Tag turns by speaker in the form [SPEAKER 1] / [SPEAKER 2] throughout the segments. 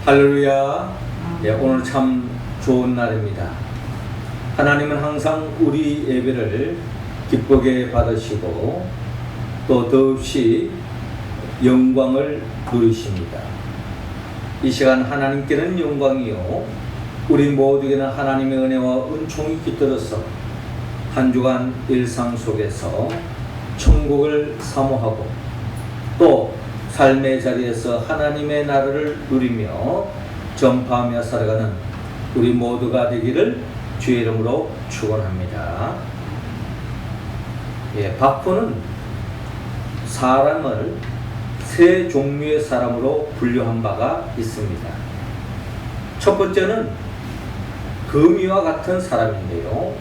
[SPEAKER 1] 할렐루야. 예, 오늘 참 좋은 날입니다. 하나님은 항상 우리 예배를 기쁘게 받으시고 또 더없이 영광을 누리십니다. 이 시간 하나님께는 영광이요 우리 모두에게는 하나님의 은혜와 은총이 깃들어서 한 주간 일상 속에서 천국을 사모하고 또 삶의 자리에서 하나님의 나라를 누리며 전파하며 살아가는 우리 모두가 되기를 주의 이름으로 축원합니다. 바포는 사람을 세 종류의 사람으로 분류한 바가 있습니다. 첫 번째는 거미와 같은 사람인데요.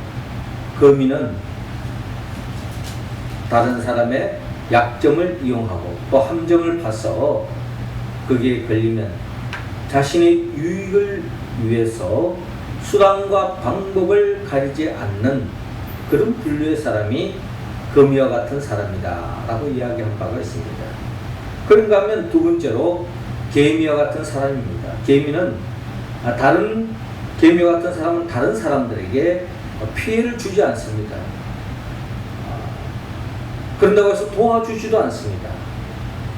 [SPEAKER 1] 거미는 다른 사람의 약점을 이용하고 또 함정을 봐서 거기에 걸리면 자신의 유익을 위해서 수단과 방법을 가리지 않는 그런 분류의 사람이 거미와 같은 사람이다 라고 이야기한 바가 있습니다. 그런가 하면 두 번째로 개미와 같은 사람입니다. 개미와 같은 사람은 다른 사람들에게 피해를 주지 않습니다. 그런다고 해서 도와주지도 않습니다.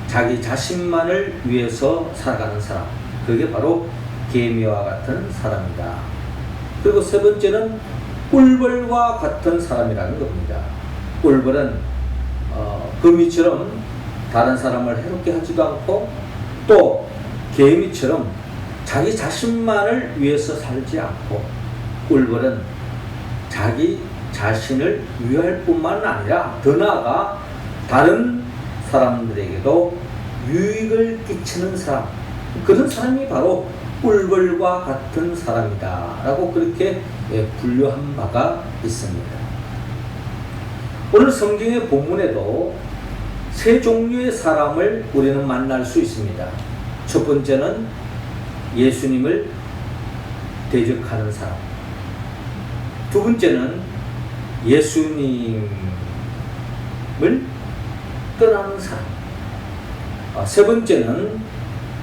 [SPEAKER 1] 자기 자신만을 위해서 살아가는 사람, 그게 바로 개미와 같은 사람이다. 그리고 세 번째는 꿀벌과 같은 사람이라는 겁니다. 꿀벌은 거미처럼 다른 사람을 해롭게 하지도 않고 또 개미처럼 자기 자신만을 위해서 살지 않고 꿀벌은 자기 자신을 위할 뿐만 아니라 더 나아가 다른 사람들에게도 유익을 끼치는 사람, 그런 사람이 바로 꿀벌과 같은 사람이다 라고 그렇게 분류한 바가 있습니다. 오늘 성경의 본문에도 세 종류의 사람을 우리는 만날 수 있습니다. 첫 번째는 예수님을 대적하는 사람, 두 번째는 예수님을 떠나는 사람, 세 번째는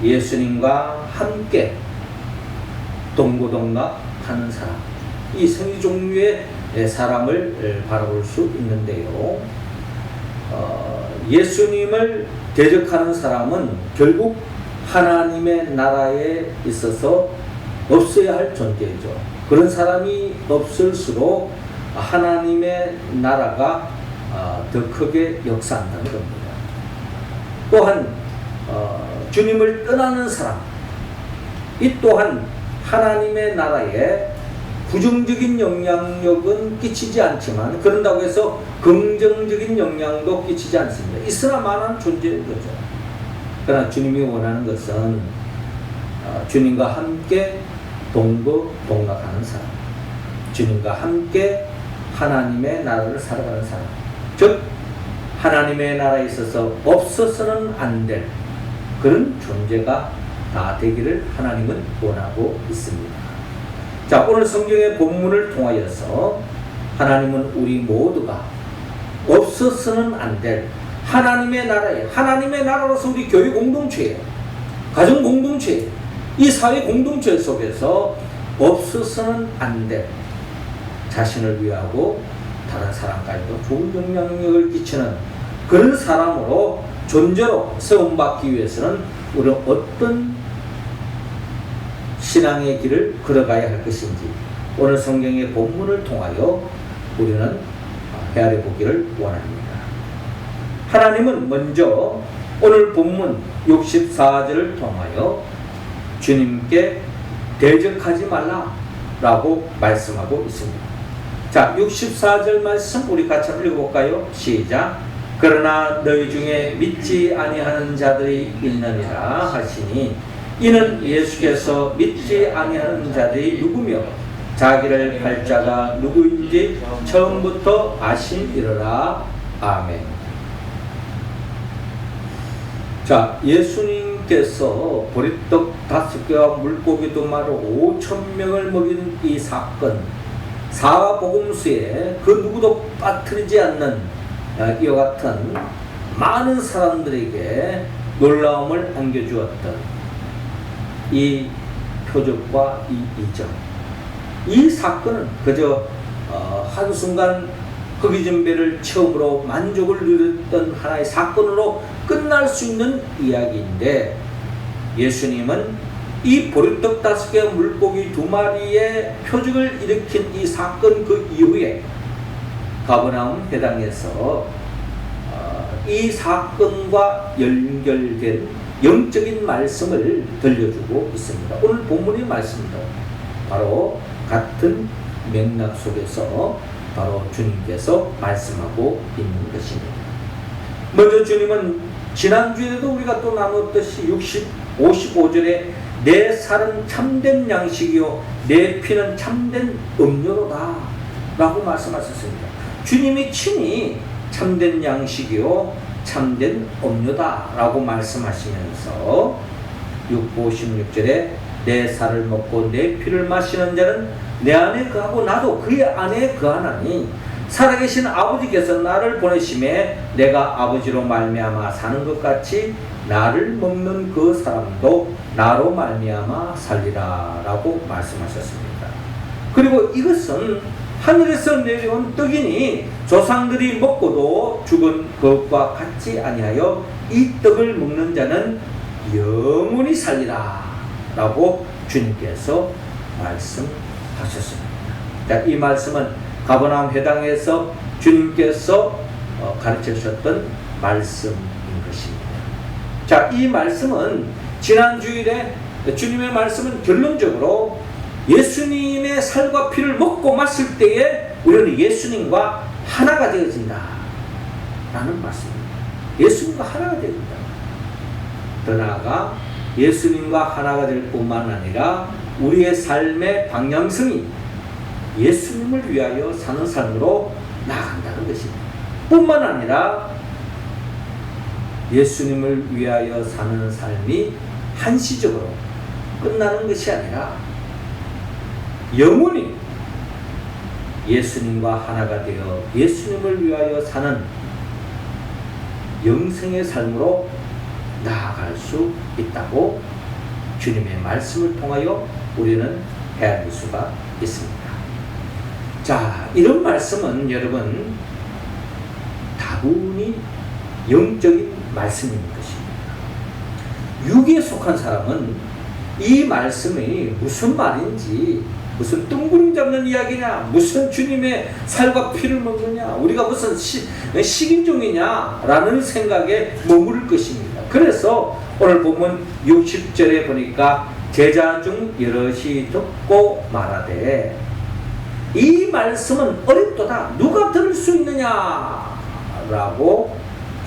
[SPEAKER 1] 예수님과 함께 동고동락하는 사람. 이 세 종류의 사람을 바라볼 수 있는데요. 예수님을 대적하는 사람은 결국 하나님의 나라에 있어서 없어야 할 존재죠. 그런 사람이 없을수록 하나님의 나라가 더 크게 역사한다는 겁니다. 또한 주님을 떠나는 사람, 이 또한 하나님의 나라에 부정적인 영향력은 끼치지 않지만 그런다고 해서 긍정적인 영향도 끼치지 않습니다. 있으나마나한 존재인 거죠. 그러나 주님이 원하는 것은 주님과 함께 동거동락하는 사람, 주님과 함께 하나님의 나라를 살아가는 사람, 즉 하나님의 나라에 있어서 없어서는 안 될 그런 존재가 다 되기를 하나님은 원하고 있습니다. 자, 오늘 성경의 본문을 통하여서 하나님은 우리 모두가 없어서는 안 될 하나님의 나라로서 우리 교회 공동체에, 가정 공동체에, 이 사회 공동체 속에서 없어서는 안 될 자신을 위하고 다른 사람까지도 좋은 영향력을 끼치는 그런 사람으로 존재로 세움받기 위해서는 우리는 어떤 신앙의 길을 걸어가야 할 것인지 오늘 성경의 본문을 통하여 우리는 헤아려 보기를 원합니다. 하나님은 먼저 오늘 본문 64절을 통하여 주님께 대적하지 말라라고 말씀하고 있습니다. 자, 64절 말씀 우리 같이 한번 읽어볼까요? 시작. 그러나 너희 중에 믿지 아니하는 자들이 있느니라 하시니 이는 예수께서 믿지 아니하는 자들이 누구며 자기를 할 자가 누구인지 처음부터 아심이로라. 아멘. 자, 예수님께서 보리떡 5개와 물고기 2마리 5,000명을 먹인 이 사건, 사복음수에 그 누구도 빠뜨리지 않는 이와 같은 많은 사람들에게 놀라움을 안겨주었던 이 표적과 이 이적, 이 사건은 그저 한순간 허기전배를 처음으로 만족을 누렸던 하나의 사건으로 끝날 수 있는 이야기인데, 예수님은 이 보리떡 5개 물고기 2마리의 표적을 일으킨 이 사건 그 이후에 가버나움 회당에서 이 사건과 연결된 영적인 말씀을 들려주고 있습니다. 오늘 본문의 말씀도 바로 같은 맥락 속에서 바로 주님께서 말씀하고 있는 것입니다. 먼저 주님은 지난주에도 우리가 또 나눴듯이 55절에 내 살은 참된 양식이요 내 피는 참된 음료로다 라고 말씀하셨습니다. 주님이 친히 참된 양식이요 참된 음료다 라고 말씀하시면서 56절에 내 살을 먹고 내 피를 마시는 자는 내 안에 거하고 나도 그의 안에 거하나니 살아계신 아버지께서 나를 보내심에 내가 아버지로 말미암아 사는 것 같이 나를 먹는 그 사람도 나로 말미암아 살리라 라고 말씀하셨습니다. 그리고 이것은 하늘에서 내려온 떡이니 조상들이 먹고도 죽은 것과 같지 아니하여 이 떡을 먹는 자는 영원히 살리라 라고 주님께서 말씀하셨습니다. 자, 이 말씀은 가버나움 회당에서 주님께서 가르쳐 주셨던 말씀인 것입니다. 자, 이 말씀은 지난 주일에 주님의 말씀은 결론적으로 예수님의 살과 피를 먹고 마실 때에 우리는 예수님과 하나가 되어진다 라는 말씀입니다. 예수님과 하나가 되어진다. 더 나아가 예수님과 하나가 될 뿐만 아니라 우리의 삶의 방향성이 예수님을 위하여 사는 삶으로 나아간다는 것입니다. 뿐만 아니라 예수님을 위하여 사는 삶이 한시적으로 끝나는 것이 아니라 영원히 예수님과 하나가 되어 예수님을 위하여 사는 영생의 삶으로 나아갈 수 있다고 주님의 말씀을 통하여 우리는 헤아릴 수가 있습니다. 자, 이런 말씀은 여러분 다분히 영적인 말씀인 것입니다. 육에 속한 사람은 이 말씀이 무슨 말인지, 무슨 뚱구름 잡는 이야기냐, 무슨 주님의 살과 피를 먹느냐, 우리가 무슨 식인종이냐 라는 생각에 머무를 것입니다. 그래서 오늘 보면 60절에 보니까 제자 중 여럿이 듣고 말하되 이 말씀은 어렵도다 누가 들을 수 있느냐 라고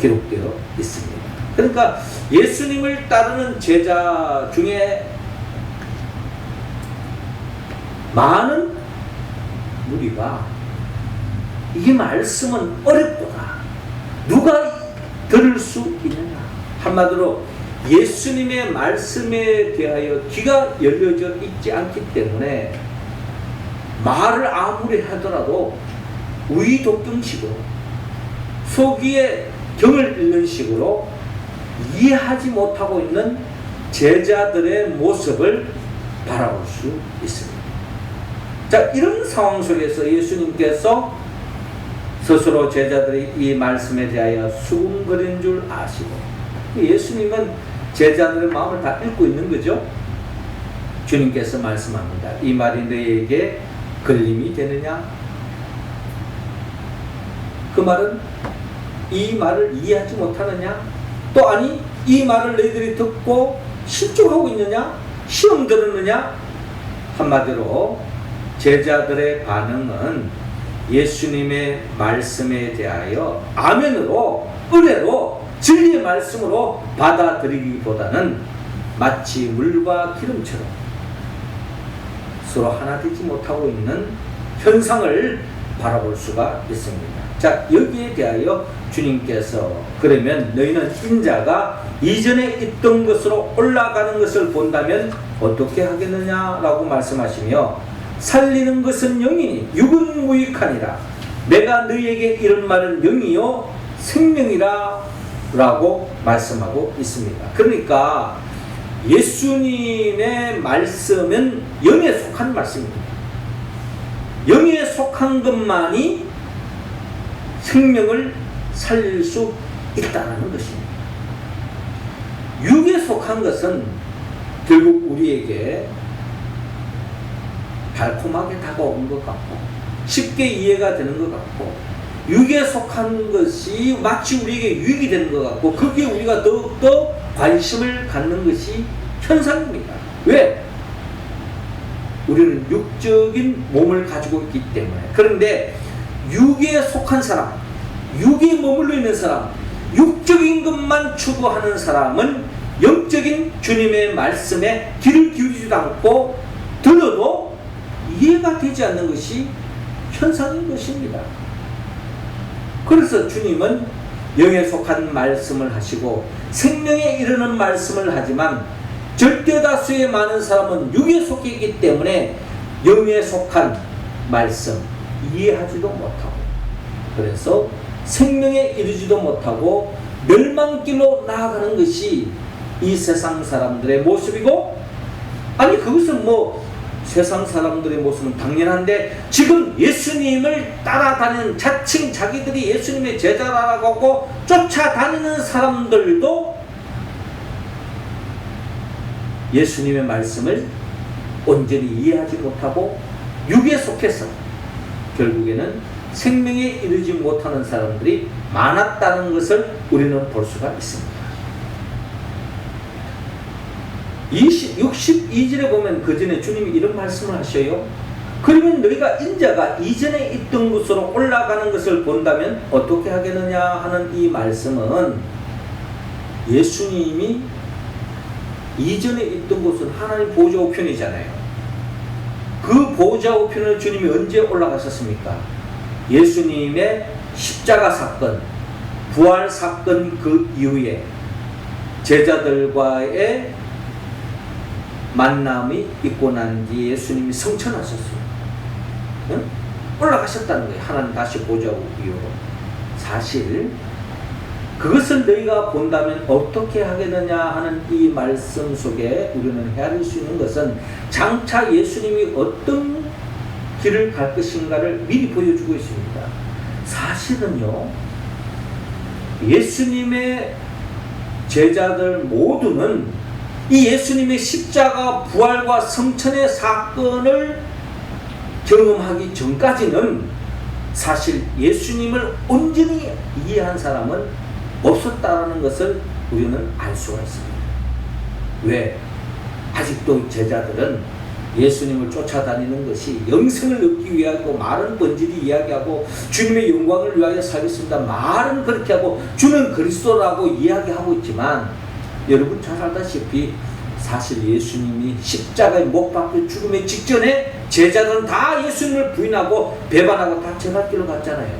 [SPEAKER 1] 기록되어 있습니다. 그러니까 예수님을 따르는 제자 중에 많은 무리가 이 말씀은 어렵도다 누가 들을 수 있느냐, 한마디로 예수님의 말씀에 대하여 귀가 열려져 있지 않기 때문에 말을 아무리 하더라도 우이독경식으로 속이에 경을 읽는 식으로 이해하지 못하고 있는 제자들의 모습을 바라볼 수 있습니다. 자, 이런 상황 속에서 예수님께서 스스로 제자들이 이 말씀에 대하여 수군거리는 줄 아시고, 예수님은 제자들의 마음을 다 읽고 있는 거죠. 주님께서 말씀합니다. 이 말이 너희에게 걸림이 되느냐? 그 말은 이 말을 이해하지 못하느냐? 또 아니 이 말을 너희들이 듣고 실족하고 있느냐? 시험 들었느냐? 한마디로 제자들의 반응은 예수님의 말씀에 대하여 아멘으로, 은혜로, 진리의 말씀으로 받아들이기보다는 마치 물과 기름처럼 서로 하나 되지 못하고 있는 현상을 바라볼 수가 있습니다. 자, 여기에 대하여 주님께서 그러면 너희는 인자가 이전에 있던 것으로 올라가는 것을 본다면 어떻게 하겠느냐라고 말씀하시며, 살리는 것은 영이니 육은 무익하니라. 내가 너희에게 이런 말은 영이요 생명이라 라고 말씀하고 있습니다. 그러니까 예수님의 말씀은 영에 속한 말씀입니다. 영에 속한 것만이 생명을 살릴 수 있다는 것입니다. 육에 속한 것은 결국 우리에게 달콤하게 다가오는 것 같고 쉽게 이해가 되는 것 같고 육에 속한 것이 마치 우리에게 유익이 되는 것 같고 거기에 우리가 더욱더 관심을 갖는 것이 현상입니다. 왜? 우리는 육적인 몸을 가지고 있기 때문에. 그런데 육에 속한 사람, 육에 머물러 있는 사람, 육적인 것만 추구하는 사람은 영적인 주님의 말씀에 귀를 기울이지도 않고 들어도 이해가 되지 않는 것이 현상인 것입니다. 그래서 주님은 영에 속한 말씀을 하시고 생명에 이르는 말씀을 하지만 절대다수의 많은 사람은 육에 속해 있기 때문에 영에 속한 말씀 이해하지도 못하고 그래서 생명에 이르지도 못하고 멸망길로 나아가는 것이 이 세상 사람들의 모습이고, 아니 그것은 뭐 세상 사람들의 모습은 당연한데 지금 예수님을 따라다니는 자칭 자기들이 예수님의 제자라고 하고 쫓아다니는 사람들도 예수님의 말씀을 온전히 이해하지 못하고 육에 속해서 결국에는 생명에 이르지 못하는 사람들이 많았다는 것을 우리는 볼 수가 있습니다. 62절에 보면 그 전에 주님이 이런 말씀을 하셔요. 그러면 너희가 인자가 이전에 있던 곳으로 올라가는 것을 본다면 어떻게 하겠느냐 하는 이 말씀은 예수님이 이전에 있던 곳은 하나님 보좌 우편이잖아요. 그 보좌 우편을 주님이 언제 올라가셨습니까? 예수님의 십자가 사건, 부활 사건 그 이후에 제자들과의 만남이 있고 난 뒤에 예수님이 성천하셨어요. 응? 올라가셨다는 거예요. 하나님 다시 보좌 이후로. 사실 그것을 너희가 본다면 어떻게 하겠느냐 하는 이 말씀 속에 우리는 헤아릴 수 있는 것은 장차 예수님이 어떤 길을 갈 것인가를 미리 보여주고 있습니다. 사실은요, 예수님의 제자들 모두는 이 예수님의 십자가 부활과 성천의 사건을 경험하기 전까지는 사실 예수님을 온전히 이해한 사람은 없었다는 것을 우리는 알 수가 있습니다. 왜? 아직도 제자들은 예수님을 쫓아다니는 것이 영생을 얻기 위하고 말은 번지리 이야기하고 주님의 영광을 위하여 살겠습니다. 말은 그렇게 하고 주는 그리스도라고 이야기하고 있지만 여러분 잘 알다시피 사실 예수님이 십자가에 못 박혀 죽음의 직전에 제자들은 다 예수님을 부인하고 배반하고 다 제갈길로 갔잖아요.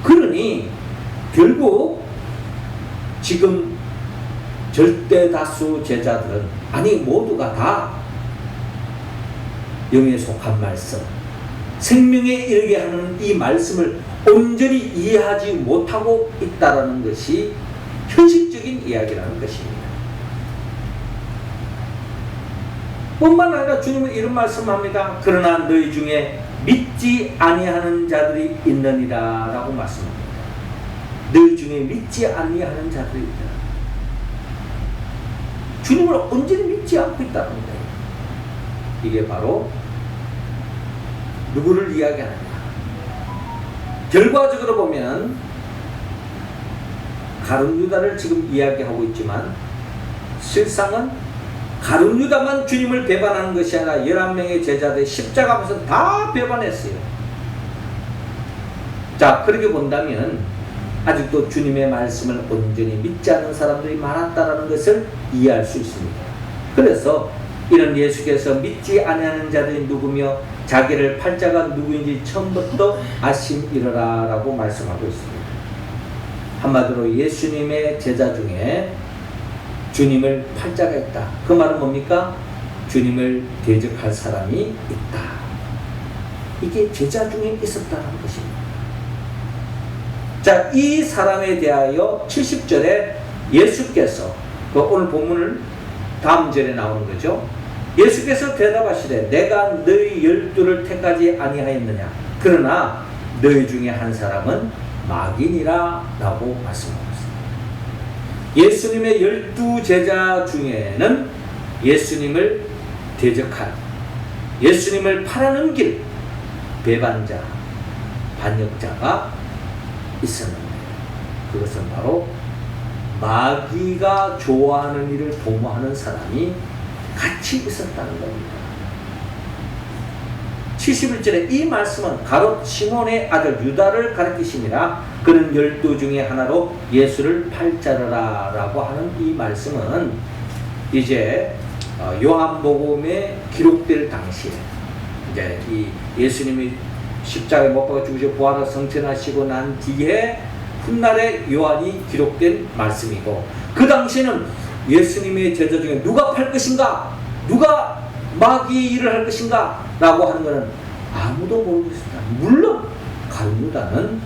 [SPEAKER 1] 그러니 결국 지금 절대 다수 제자들은 아니 모두가 다 영에 속한 말씀, 생명에 이르게 하는 이 말씀을 온전히 이해하지 못하고 있다는 것이 현실적인 이야기라는 것입니다. 뿐만 아니라 주님은 이런 말씀합니다. 그러나 너희 중에 믿지 아니하는 자들이 있느니라 라고 말씀합니다. 너희 중에 믿지 아니하는 자들이 있다. 주님을 온전히 믿지 않고 있다는 거예요. 이게 바로 누구를 이야기하느냐. 결과적으로 보면 가룟 유다를 지금 이야기하고 있지만 실상은 가룟 유다만 주님을 배반하는 것이 아니라 11명의 제자들 십자가 앞에서 다 배반했어요. 자, 그렇게 본다면 아직도 주님의 말씀을 온전히 믿지 않는 사람들이 많았다는 것을 이해할 수 있습니다. 그래서 이런 예수께서 믿지 아니하는 자들이 누구며 자기를 팔자가 누구인지 처음부터 아심이러라 라고 말씀하고 있습니다. 한마디로 예수님의 제자 중에 주님을 팔자가 있다. 그 말은 뭡니까? 주님을 대적할 사람이 있다. 이게 제자 중에 있었다는 것입니다. 자, 이 사람에 대하여 70절에 예수께서 오늘 본문을 다음 절에 나오는 거죠. 예수께서 대답하시되 내가 너희 12를 택하지 아니하였느냐 그러나 너희 중에 한 사람은 마귀니라 라고 말씀하셨습니다. 예수님의 12제자 중에는 예수님을 대적한, 예수님을 팔아넘길 배반자, 반역자가 있었는데 그것은 바로 마귀가 좋아하는 일을 도모하는 사람이 같이 있었다는 겁니다. 71절에 이 말씀은 가롯 시몬의 아들 유다를 가리키심이라. 그는 12 중에 하나로 예수를 팔자르라 라고 하는 이 말씀은 이제 요한복음에 기록될 당시에 이제 이 예수님이 십자가에 못 박아 죽으시고 부활하사 성천하시고 난 뒤에 훗날에 요한이 기록된 말씀이고, 그 당시에는 예수님의 제자 중에 누가 팔 것인가, 누가 마귀 일을 할 것인가 라고 하는 것은 아무도 모르고 있습니다. 물론 가룟 유다는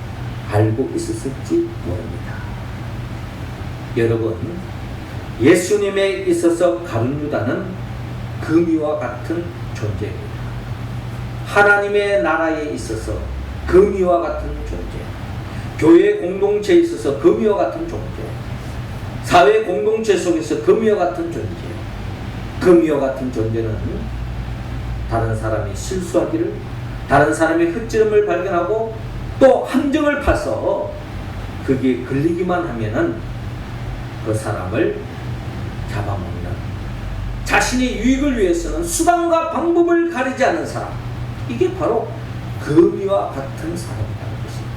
[SPEAKER 1] 알고 있었을지 모릅니다. 여러분, 예수님에 있어서 가룟 유다는 금이와 같은 존재입니다. 하나님의 나라에 있어서 금이와 같은 존재, 교회 공동체에 있어서 금이와 같은 존재, 사회 공동체 속에서 금이와 같은 존재. 금이와 같은 존재는 다른 사람이 실수하기를, 다른 사람의 흑점을 발견하고 또 함정을 파서 그게 걸리기만 하면은 그 사람을 잡아먹는, 자신의 유익을 위해서는 수단과 방법을 가리지 않는 사람, 이게 바로 금이와 같은 사람이라는 것입니다.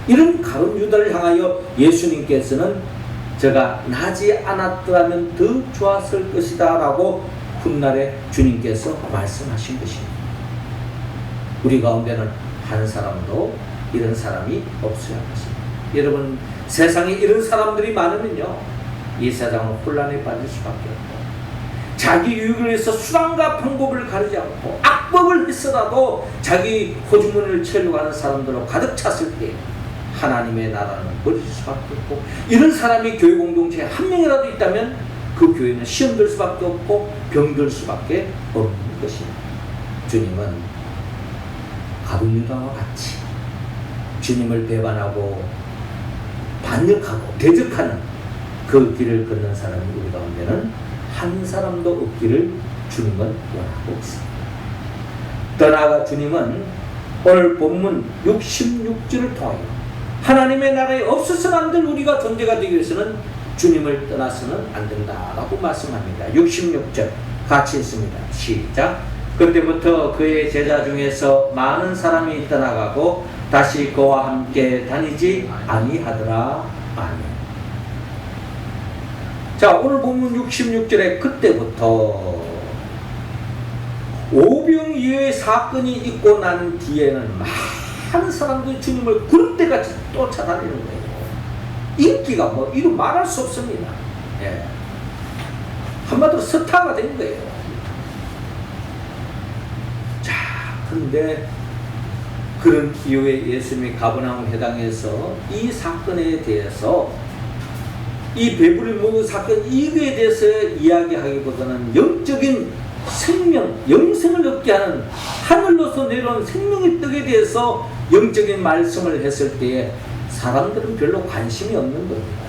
[SPEAKER 1] 이런 가룟 유다를 향하여 예수님께서는 저가 나지 않았더라면 더 좋았을 것이다 라고 훗날에 주님께서 말씀하신 것입니다. 우리 가운데는 한 사람도 이런 사람이 없어야 하겠습니다. 여러분, 세상에 이런 사람들이 많으면요, 이 세상은 혼란에 빠질 수밖에 없고, 자기 유익을 위해서 수단과 방법을 가리지 않고 악법을 했어라도 자기 호주머니를 채우려고 하는 사람들로 가득 찼을 때 하나님의 나라는 버릴 수밖에 없고, 이런 사람이 교회 공동체에 한 명이라도 있다면 그 교회는 시험될 수밖에 없고 병들 수밖에 없는 것입니다. 주님은 가룟 유다와 같이 주님을 배반하고 반역하고 대적하는 그 길을 걷는 사람이 우리 가운데는 한 사람도 없기를 주님은 원하고 있습니다. 떠나가 주님은 오늘 본문 66절을 통하여 하나님의 나라에 없어서는 안 될 우리가 존재가 되기 위해서는 주님을 떠나서는 안 된다라고 말씀합니다. 66절 같이 읽습니다. 시작. 그때부터 그의 제자 중에서 많은 사람이 떠나가고 다시 그와 함께 다니지 아니하더라. 아멘. 자, 오늘 본문 66절에 그때부터 오병이어의 사건이 있고 난 뒤에는 많은 사람들이 주님을 구름대같이 쫓아다니는 거예요. 인기가 뭐 이루 말할 수 없습니다. 예. 한마디로 스타가 된 거예요. 자, 그런데 그런 이후에 예수님이 가버나움 회당에서 이 사건에 대해서, 이 배부리 먹은 사건 이거에 대해서 이야기하기보다는 영적인 생명, 영생을 얻게 하는 하늘로서 내려온 생명의 떡에 대해서 영적인 말씀을 했을 때에 사람들은 별로 관심이 없는 겁니다.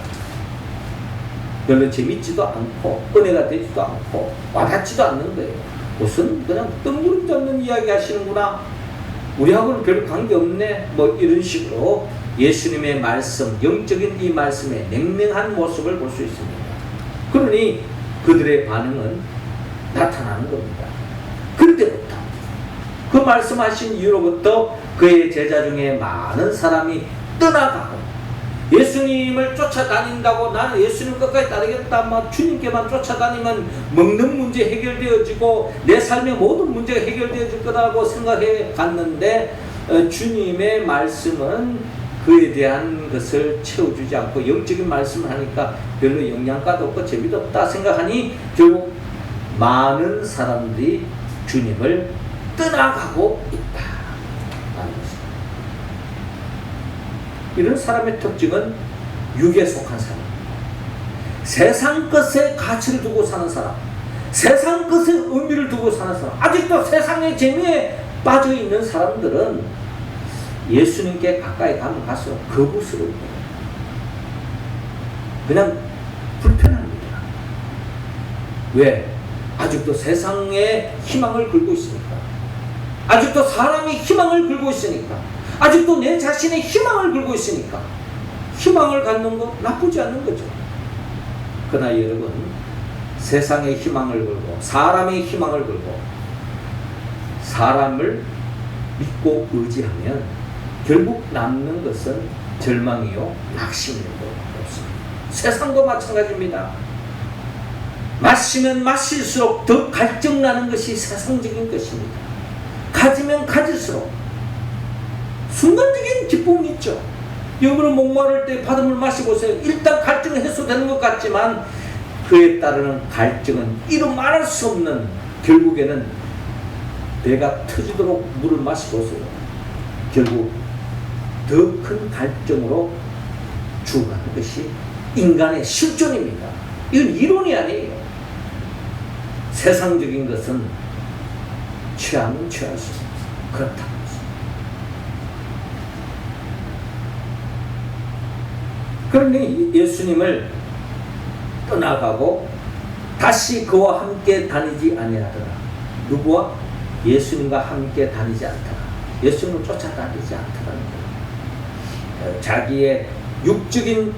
[SPEAKER 1] 별로 재밌지도 않고 은혜가 되지도 않고 와닿지도 않는 거예요. 무슨 그냥 뜬구름 잡는 이야기 하시는구나, 우리하고는 별 관계없네, 뭐 이런 식으로 예수님의 말씀, 영적인 이 말씀의 냉랭한 모습을 볼 수 있습니다. 그러니 그들의 반응은 나타나는 겁니다. 그때부터, 그 말씀하신 이후로부터 그의 제자 중에 많은 사람이 떠나가고, 예수님을 쫓아다닌다고 나는 예수님 끝까지 따르겠다, 막 주님께만 쫓아다니면 먹는 문제 해결되어지고 내 삶의 모든 문제가 해결되어질 거라고 생각해 갔는데, 주님의 말씀은 그에 대한 것을 채워주지 않고 영적인 말씀을 하니까 별로 영양가도 없고 재미도 없다 생각하니 결국 많은 사람들이 주님을 떠나가고 있다라는 것입니다. 이런 사람의 특징은 육에 속한 사람, 세상 것에 가치를 두고 사는 사람, 세상 것에 의미를 두고 사는 사람, 아직도 세상의 재미에 빠져 있는 사람들은 예수님께 가까이 가면 갈수록 거부스러워요. 그냥 불편합니다. 왜? 아직도 세상에 희망을 걸고 있으니까. 아직도 사람이 희망을 걸고 있으니까. 아직도 내 자신의 희망을 걸고 있으니까. 희망을 갖는 거 나쁘지 않는 거죠. 그러나 여러분, 세상의 희망을 걸고 사람의 희망을 걸고 사람을 믿고 의지하면 결국 남는 것은 절망이요 낙심이요 없습니다. 세상도 마찬가지입니다. 마시면 마실수록 더 갈증나는 것이 세상적인 것입니다. 가지면 가질수록 순간적인 기쁨이 있죠. 여러분 목마를 때 바닷물 마시보세요. 일단 갈증은 해소되는 것 같지만 그에 따르는 갈증은 이루 말할 수 없는, 결국에는 배가 터지도록 물을 마시보세요. 결국 더 큰 갈증으로 죽어가는 것이 인간의 실존입니다. 이건 이론이 아니에요. 세상적인 것은 취하면 취할 수 없습니다. 그렇다는 것입니다. 그러니 예수님을 떠나가고 다시 그와 함께 다니지 아니하더라. 누구와? 예수님과 함께 다니지 않더라. 예수님을 쫓아다니지 않더라는 거예요. 자기의 육적인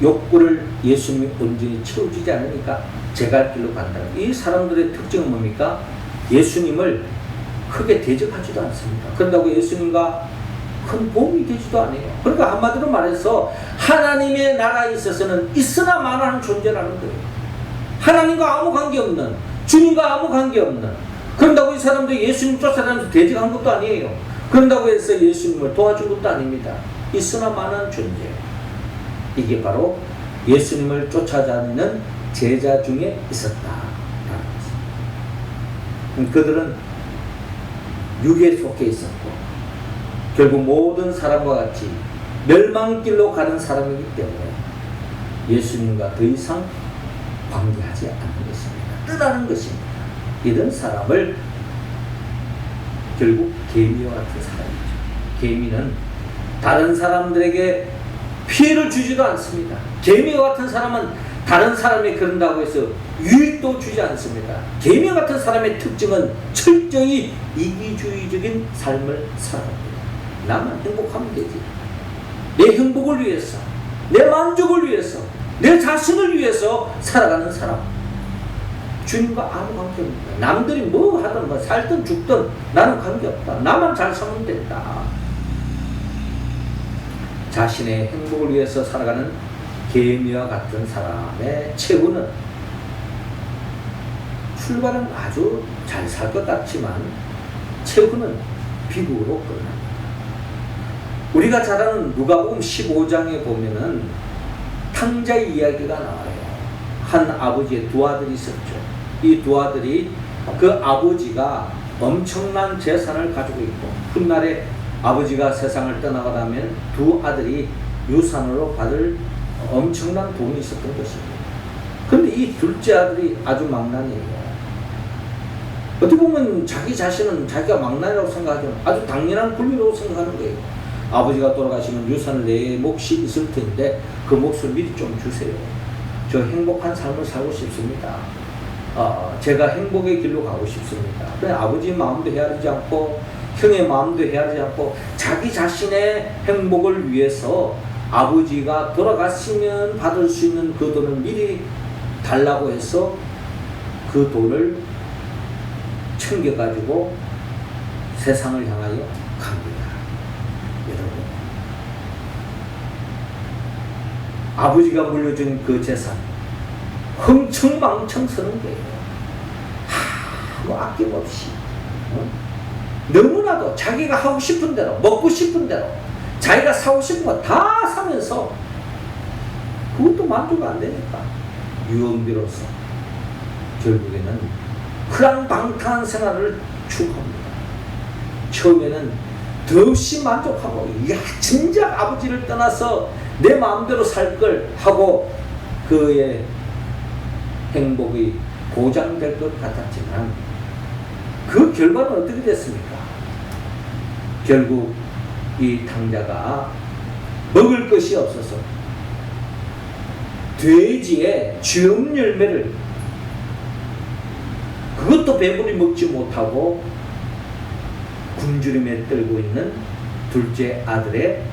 [SPEAKER 1] 욕구를 예수님이 온전히 채워주지 않으니까 제 갈 길로 간다. 이 사람들의 특징은 뭡니까? 예수님을 크게 대적하지도 않습니다. 그런다고 예수님과 큰 도움이 되지도 않아요. 그러니까 한마디로 말해서 하나님의 나라에 있어서는 있으나 마나한 존재라는 거예요. 하나님과 아무 관계없는, 주님과 아무 관계없는, 그런다고 이 사람들이 예수님 쫓아다니면서 대적한 것도 아니에요. 그런다고 해서 예수님을 도와준 것도 아닙니다. 있으나 마나한 존재. 이게 바로 예수님을 쫓아다니는 제자 중에 있었다. 그들은 육에 속해 있었고 결국 모든 사람과 같이 멸망길로 가는 사람이기 때문에 예수님과 더 이상 관계하지 않는 것입니다. 떠나는 것입니다. 이런 사람을 결국 개미와 같은 사람이죠. 개미는 다른 사람들에게 피해를 주지도 않습니다. 개미와 같은 사람은 다른 사람이 그런다고 해서 유익도 주지 않습니다. 개미 같은 사람의 특징은 철저히 이기주의적인 삶을 살아갑니다. 나만 행복하면 되지. 내 행복을 위해서, 내 만족을 위해서, 내 자신을 위해서 살아가는 사람. 주님과 아무 관계없습니다. 남들이 뭐 하든 뭐 살든 죽든 나는 관계없다. 나만 잘 살면 된다. 자신의 행복을 위해서 살아가는 개미와 같은 사람의 최후는 출발은 아주 잘 살 것 같지만 최후는 비극으로 끝납니다. 우리가 잘 아는 누가복음 15장에 보면은 탕자의 이야기가 나와요. 한 아버지의 두 아들이 있었죠. 이 두 아들이 그 아버지가 엄청난 재산을 가지고 있고 훗날에 아버지가 세상을 떠나고 나면 두 아들이 유산으로 받을 엄청난 돈이 있었던 것입니다. 그런데 이 둘째 아들이 아주 망나니예요. 어떻게 보면 자기 자신은 자기가 망나니라고 생각하지만 아주 당연한 권리라고 생각하는 거예요. 아버지가 돌아가시면 유산을 내 몫이 있을 텐데 그 몫을 미리 좀 주세요. 저 행복한 삶을 살고 싶습니다. 제가 행복의 길로 가고 싶습니다. 그냥 아버지의 마음도 헤아리지 않고 형의 마음도 헤아리지 않고 자기 자신의 행복을 위해서 아버지가 돌아가시면 받을 수 있는 그 돈을 미리 달라고 해서 그 돈을 챙겨가지고 세상을 향하여 갑니다. 여러분, 아버지가 물려준 그 재산 흥청망청 쓰는 거예요. 아무 아낌없이 너무나도 자기가 하고 싶은 대로 먹고 싶은 대로 자기가 사고 싶은 거 다 사면서 그것도 만족 안 되니까 유언비로서 결국에는 크랑방탕한 생활을 추구합니다. 처음에는 더없이 만족하고, 이야, 진작 아버지를 떠나서 내 마음대로 살 걸 하고 그의 행복이 보장될 것 같았지만 그 결과는 어떻게 됐습니까? 결국 이 탕자가 먹을 것이 없어서 돼지의 쥐엄 열매를 그것도 배불리 먹지 못하고 굶주림에 떨고 있는 둘째 아들의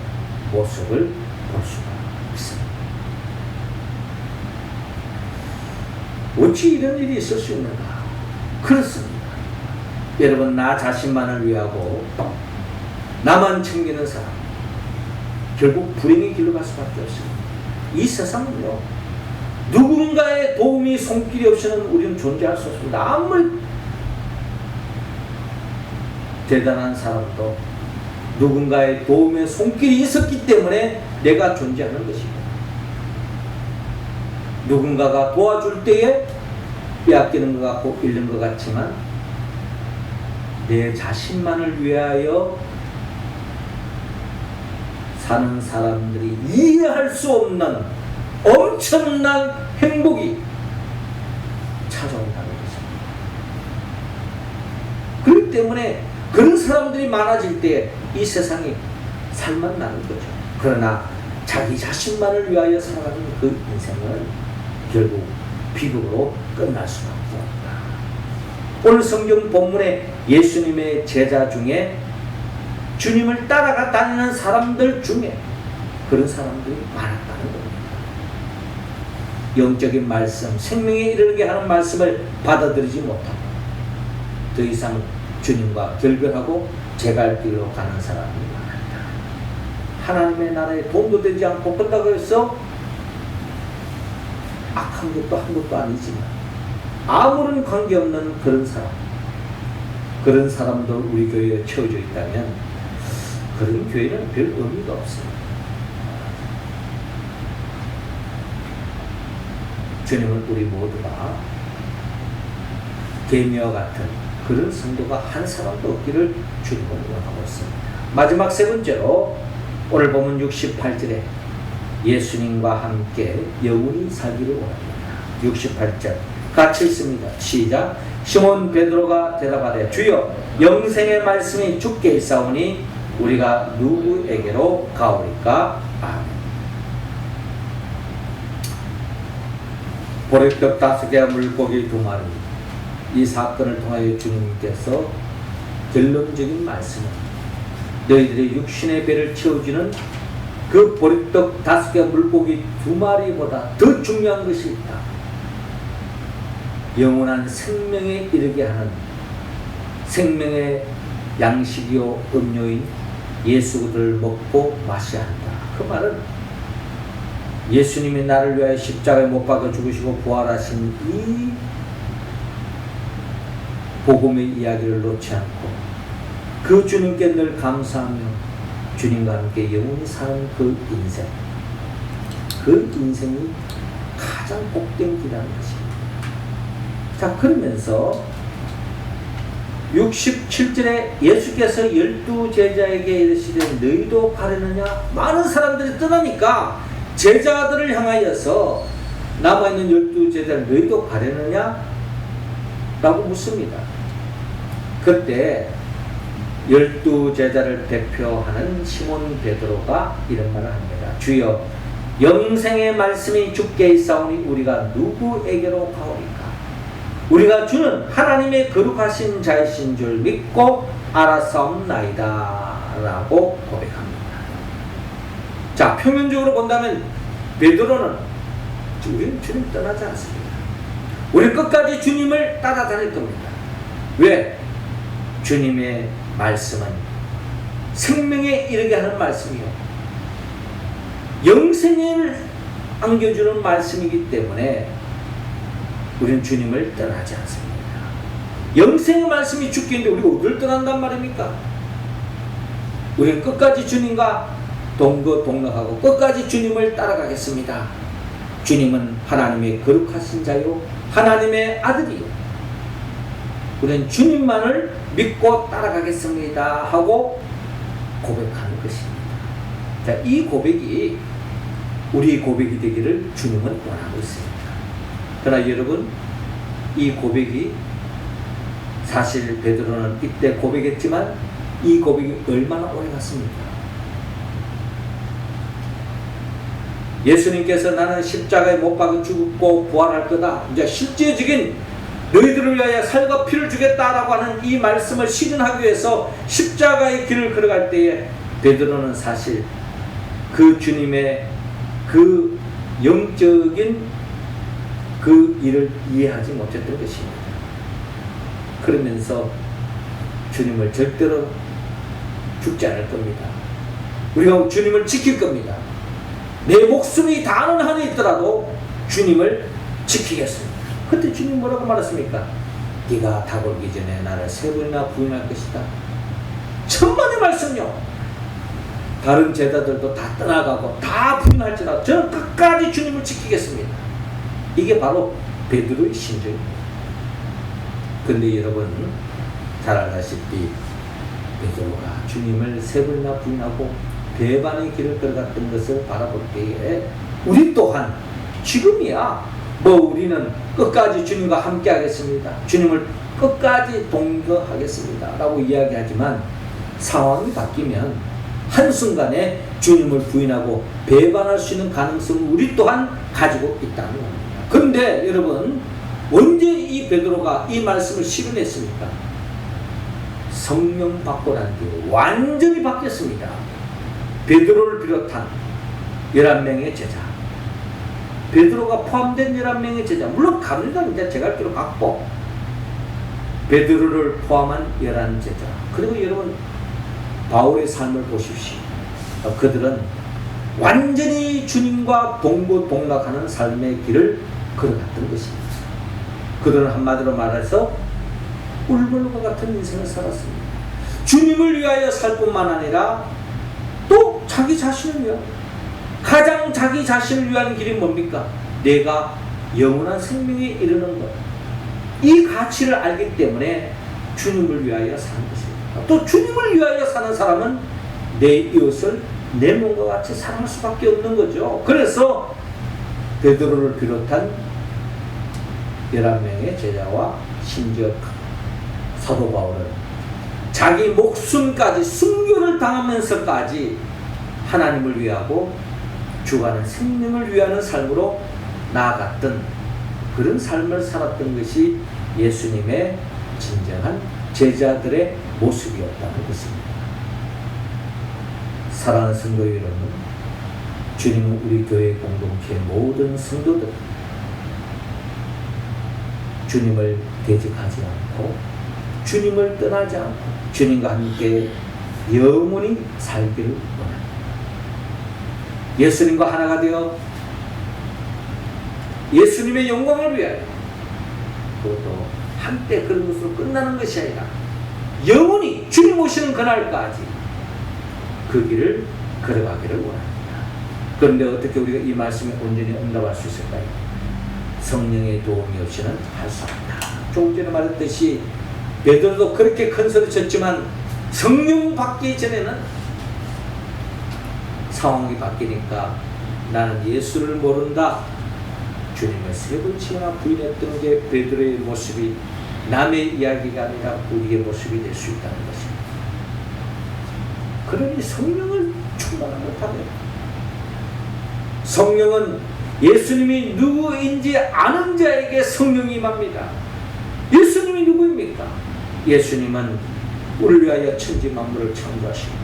[SPEAKER 1] 모습을 볼 수가 있습니다. 어찌 이런 일이 있을 수 있는가? 그렇습니다. 여러분, 나 자신만을 위하고 나만 챙기는 사람, 결국 불행의 길로 갈 수밖에 없습니다. 이 세상은요, 누군가의 도움이 손길이 없이는 우리는 존재할 수 없습니다. 아무리 대단한 사람도 누군가의 도움의 손길이 있었기 때문에 내가 존재하는 것입니다. 누군가가 도와줄 때에 빼앗기는 것 같고 잃는 것 같지만 내 자신만을 위하여 사는 사람들이 이해할 수 없는 엄청난 행복이 찾아온다는 것입니다. 그렇기 때문에 그런 사람들이 많아질 때 이 세상이 살맛나는 거죠. 그러나 자기 자신만을 위하여 살아가는 그 인생은 결국 비극으로 끝날 수밖에 없다. 오늘 성경 본문에 예수님의 제자 중에 주님을 따라가 다니는 사람들 중에 그런 사람들이 많았다는 겁니다. 영적인 말씀, 생명에 이르게 하는 말씀을 받아들이지 못하고 더 이상 주님과 결별하고 제갈 길로 가는 사람이 많았다. 하나님의 나라에 도움도 되지 않고 끝나고 해서 악한 것도 한 것도 아니지만 아무런 관계없는 그런 사람도 우리 교회에 채워져 있다면 그런 교회는 별 의미가 없습니다. 주님은 우리 모두가 개미와 같은 그런 성도가 한 사람도 없기를 주님은 원하고 있습니다. 마지막 세 번째로 오늘 보면 68절에 예수님과 함께 영원히 살기를 원합니다. 68절 같이 읽습니다. 시작. 시몬 베드로가 대답하되 주여 영생의 말씀이 주께 있사오니 우리가 누구에게로 가오리까? 아멘. 보리떡 5개와 물고기 2마리, 이 사건을 통하여 주님께서 결론적인 말씀은 너희들의 육신의 배를 채워주는 그 보리떡 5개와 물고기 2마리보다 더 중요한 것이 있다. 영원한 생명에 이르게 하는 생명의 양식이요 음료인 예수를 먹고 마셔야 한다. 그 말은 예수님이 나를 위하여 십자가에 못 박아 죽으시고 부활하신 이 복음의 이야기를 놓지 않고 그 주님께 늘 감사하며 주님과 함께 영원히 사는 그 인생이 가장 복된 길이라는 것입니다. 자, 그러면서 67절에 예수께서 12제자에게 이르시되 너희도 가려느냐? 많은 사람들이 떠나니까 제자들을 향하여서 남아있는 12제자를 너희도 가려느냐? 라고 묻습니다. 그때 12제자를 대표하는 시몬 베드로가 이런 말을 합니다. 주여 영생의 말씀이 주께 있사오니 우리가 누구에게로 가오리까? 우리가 주는 하나님의 거룩하신 자이신 줄 믿고 알았사옵나이다 라고 고백합니다. 자, 표면적으로 본다면 베드로는 우리는 주님 떠나지 않습니다. 우리 끝까지 주님을 따라다닐 겁니다. 왜? 주님의 말씀은 생명에 이르게 하는 말씀이요 영생을 안겨주는 말씀이기 때문에 우리는 주님을 떠나지 않습니다. 영생의 말씀이 주께 있는데 우리가 어디를 떠난단 말입니까? 우리는 끝까지 주님과 동거동락하고 끝까지 주님을 따라가겠습니다. 주님은 하나님의 거룩하신 자요 하나님의 아들이요 우리는 주님만을 믿고 따라가겠습니다 하고 고백하는 것입니다. 자, 이 고백이 우리 고백이 되기를 주님은 원하고 있습니다. 그러나 여러분, 이 고백이 사실 베드로는 이때 고백했지만 이 고백이 얼마나 오래 갔습니까? 예수님께서 나는 십자가에 못 박아 죽고 부활할 거다, 이제 실제적인 너희들을 위하여 살과 피를 주겠다라고 하는 이 말씀을 실현하기 위해서 십자가의 길을 걸어갈 때에 베드로는 사실 그 주님의 그 영적인 그 일을 이해하지 못했던 것입니다. 그러면서 주님을 절대로 죽지 않을 겁니다. 우리가 주님을 지킬 겁니다. 내 목숨이 다하는 한이 있더라도 주님을 지키겠습니다. 그때 주님 뭐라고 말했습니까? 네가 다가오기 전에 나를 3번이나 부인할 것이다. 천만의 말씀요. 다른 제자들도 다 떠나가고 다 부인할지라도 저는 끝까지 주님을 지키겠습니다. 이게 바로 베드로의 심정입니다. 근데 여러분 잘 알다시피 베드로가 주님을 3번이나 부인하고 배반의 길을 걸어갔던 것을 바라볼 때에 우리 또한 지금이야 우리는 끝까지 주님과 함께 하겠습니다, 주님을 끝까지 동거하겠습니다 라고 이야기하지만 상황이 바뀌면 한순간에 주님을 부인하고 배반할 수 있는 가능성을 우리 또한 가지고 있다는 겁니다. 그런데 여러분, 언제 이 베드로가 이 말씀을 실현했습니까? 성령 받고 난 뒤에 완전히 바뀌었습니다. 베드로를 비롯한 11명의 제자, 베드로가 포함된 11명의 제자, 물론 갑니다. 이제 제갈 길로 갔고 베드로를 포함한 11제자. 그리고 여러분 바울의 삶을 보십시오. 그들은 완전히 주님과 동고동락하는 삶의 길을 걸어갔던 것입니다. 그들은 한마디로 말해서 울물과 같은 인생을 살았습니다. 주님을 위하여 살 뿐만 아니라 또 자기 자신을요, 가장 자기 자신을 위한 길이 뭡니까? 내가 영원한 생명에 이르는 것. 이 가치를 알기 때문에 주님을 위하여 사는 것입니다. 또 주님을 위하여 사는 사람은 내 이웃을 내 몸과 같이 사랑할 수밖에 없는 거죠. 그래서 베드로를 비롯한 11명의 제자와 심지어 사도 바울은 자기 목숨까지 순교를 당하면서까지 하나님을 위하고 주가는 생명을 위하는 삶으로 나아갔던 그런 삶을 살았던 것이 예수님의 진정한 제자들의 모습이었다는 것입니다. 사랑하는 성도 여러분, 주님은 우리 교회 공동체의 모든 성도들 주님을 대적하지 않고 주님을 떠나지 않고 주님과 함께 영원히 살기를 원합니다. 예수님과 하나가 되어 예수님의 영광을 위하여, 그것도 한때 그런 것으로 끝나는 것이 아니라 영원히 주님 오시는 그날까지 그 길을 걸어가기를 원합니다. 그런데 어떻게 우리가 이 말씀에 온전히 응답할 수 있을까요? 성령의 도움이 없이는 할 수 없다. 조금 전에 말했듯이 베드로도 그렇게 큰 소리 쳤지만 성령 받기 전에는 상황이 바뀌니까 나는 예수를 모른다, 주님을 3번치나 부인했던 게 베드로의 모습이 남의 이야기가 아니라 우리의 모습이 될 수 있다는 것입니다. 그러니 성령을 충만하게 못하면, 성령은 예수님이 누구인지 아는 자에게 성령이 임합니다. 예수님이 누구입니까? 예수님은 우리를 위하여 천지 만물을 창조하십니다.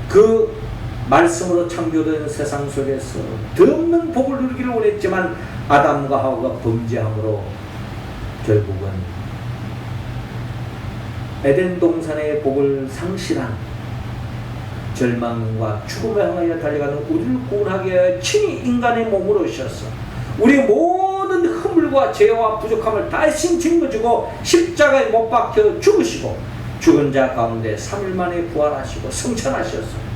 [SPEAKER 1] 그 말씀으로 창조된 세상 속에서 더없는 복을 누리기를 원했지만 아담과 하와가 범죄함으로 결국은 에덴 동산의 복을 상실한 절망과 죽음을 향하여 달려가는 우리를 구원하기 위해 친히 인간의 몸으로 오셔서 우리의 모든 허물과 죄와 부족함을 다 짊어지고 십자가에 못 박혀 죽으시고 죽은 자 가운데 3일 만에 부활하시고 승천하셔서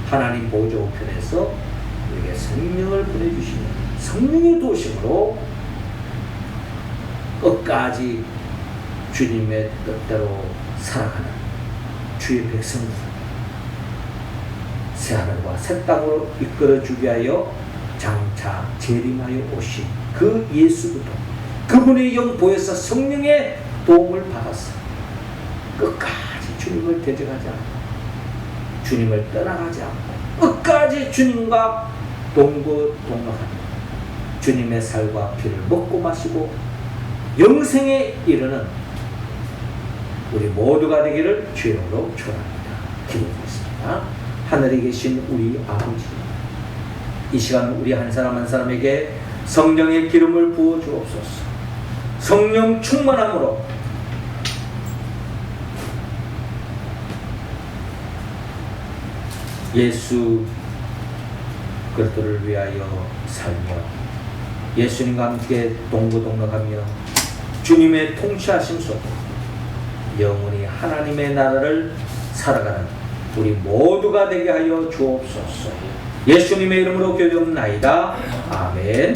[SPEAKER 1] 하나님 보좌 우편에서 우리에게 성령을 보내주시는 성령의 도심으로 끝까지 주님의 뜻대로 살아가는 주의 백성들, 새하늘과 새 땅으로 이끌어 주게 하여 장차 재림하여 오신 그 예수부터 그분의 영보에서 성령의 도움을 받았어. 끝까지 주님을 대적하지 않고 주님을 떠나가지 않고 끝까지 주님과 동거동락하며 주님의 살과 피를 먹고 마시고 영생에 이르는 우리 모두가 되기를 주의 이름으로 축원합니다. 기도드리겠습니다. 하늘에 계신 우리 아버지, 이 시간 우리 한 사람 한 사람에게 성령의 기름을 부어 주옵소서. 성령 충만함으로 예수 그리스도를 위하여 살며 예수님과 함께 동거동락하며 주님의 통치하심 속에 영원히 하나님의 나라를 살아가는 우리 모두가 되게 하여 주옵소서. 예수님의 이름으로 기도하옵나이다. 아멘.